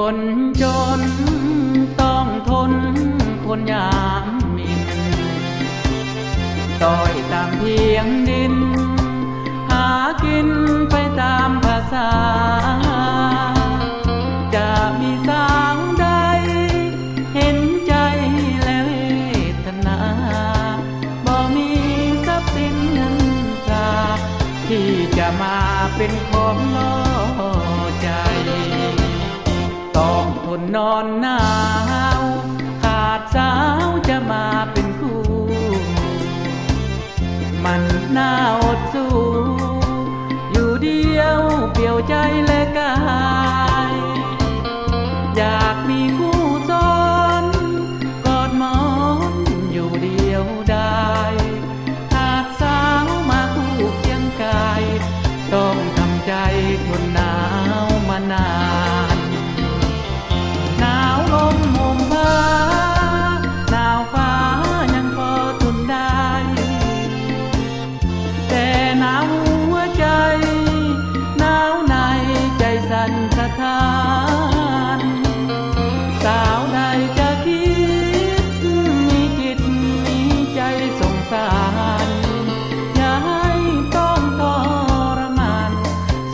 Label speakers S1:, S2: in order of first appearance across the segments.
S1: คนจนต้องทนคนยามหมิ่นต้อยตามเพียงดินหากินไปตามภาษาจะมีสางใดเห็นใจและเวทนาบ่มีทรัพย์สินเงินตราที่จะมาเป็นของล่อใจต้องทนนอนหนาวขาดสาวจะมาเป็นคู่มันน่าอดสู้อยู่เดียวเปี่ยวใจและกายอยากมีคู่ซ้อนกอดหมอนอยู่เดียวได้หากสาวมาคู่เคียงกายต้องทำใจทนหนาวมานานหนาวลมห่มผ้าหนาวฟ้ายังพอทนได้แต่หนาวหัวใจหนาวในใจสั่นสะท้านสาวใดจะคิดมีจิตมีใจสงสารอย่าให้ต้องทรมาน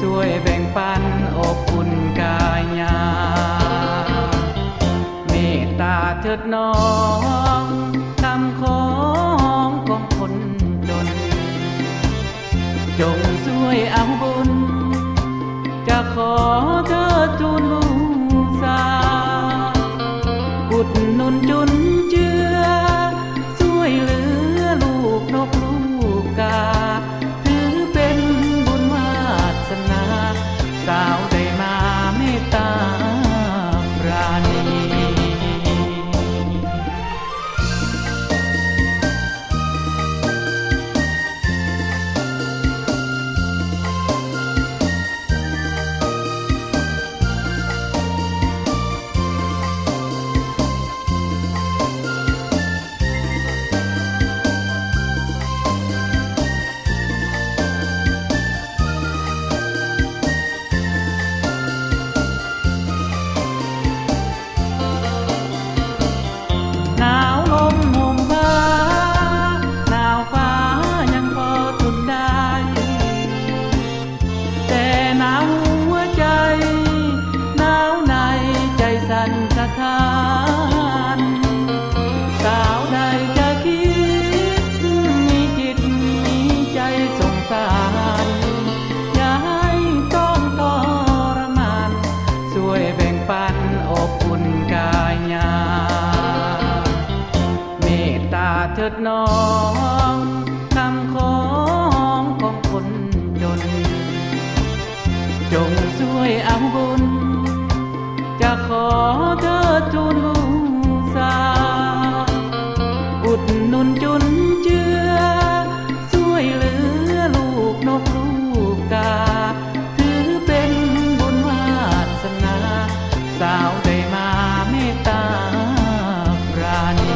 S1: ช่วยแบ่งปันอบอุ่นกายญาเมตตาเถิดน้องคำของคนจนจงช่วยเอาบุญจะขอเธอทูลบูชาอุดหนุนจุนเจือช่วยเหลือลูกนกลูกกาถือเป็นบุญวาสนาสาวได้มาเมตตาปราณีหนาวลมห่มผ้าหนาวฟ้ายังพอทนได้แต่หนาวหัวใจหนาวในใจสั่นสะท้านสาวใดจะคิดมีจิตมีใจสงสารอย่าให้ต้องทรมานช่วยแบ่งปันอบอุ่นกายญาเมตตาเถิดน้องคำของคนจนจงช่วยเอาบุญจะขอเธอทูลบูชาอุดหนุนจุนเจือช่วยเหลือลูกนกลูกกาถือเป็นบุญวาสนาสาวได้มาเมตตาปราณี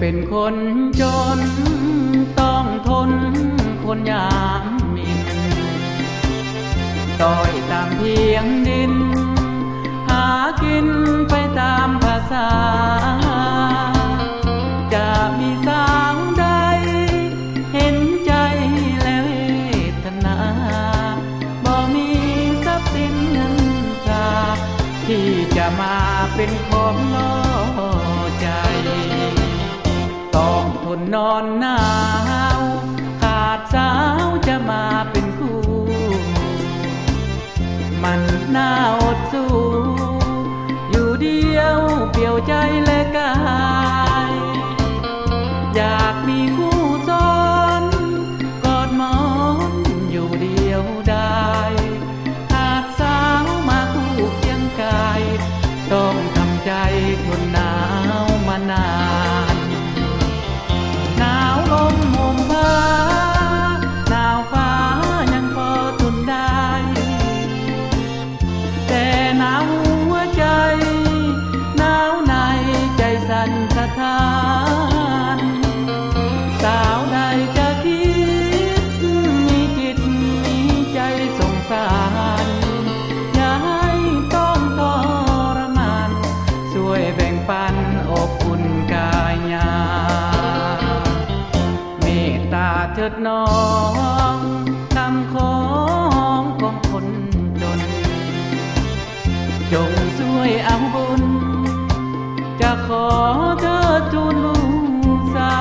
S1: เป็นคนจนต้องทนคนยามหมิ่นต้อยตามเพียงดินหากินไปตามภาษาจะมีสางใดเห็นใจและเวทนาบ่มีทรัพย์สินเงินตราที่จะมาเป็นของล่อใจต้องทนนอนหนาวขาดสาวจะมาเป็นคู่มันน่าอดสู้อยู่เดียวเปี่ยวใจและกายอยากมี ตาเถิดน้องคำของคนจนจงช่วยเอาบุญจะขอเธอทูลบูชา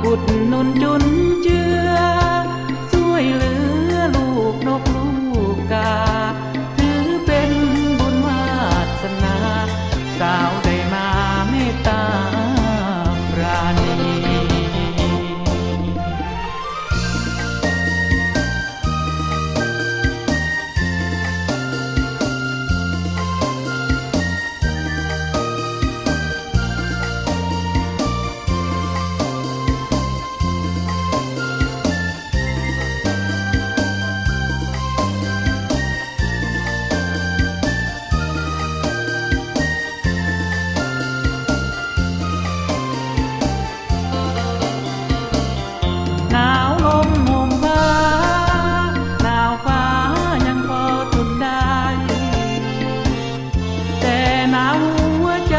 S1: อุดหนุนจุนเจือช่วยเหลือลูกนกลูกกาถือเป็นบุญวาสนาสาวได้มาเมตตาปราณีหนาวลมห่มผ้าหนาวฟ้ายังพอทนได้แต่หนาวหัวใจ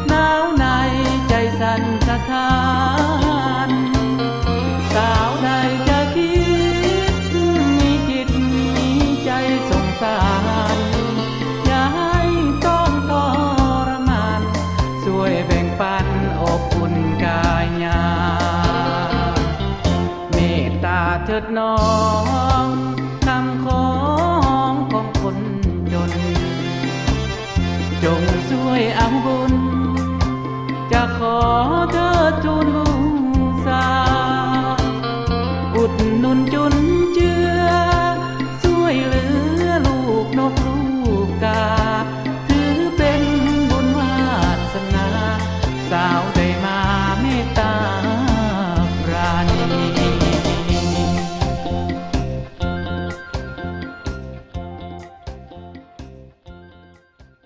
S1: หนาวในใจสั่นสะท้านสาวใดจะคิดมีจิตมีใจสงสารอย่าให้ต้องทรมานช่วยแบ่งปันอบอุ่นกายญาเถิดน้องคำของคนจนจงช่วยเอาบุญจะขอเธอทูลบู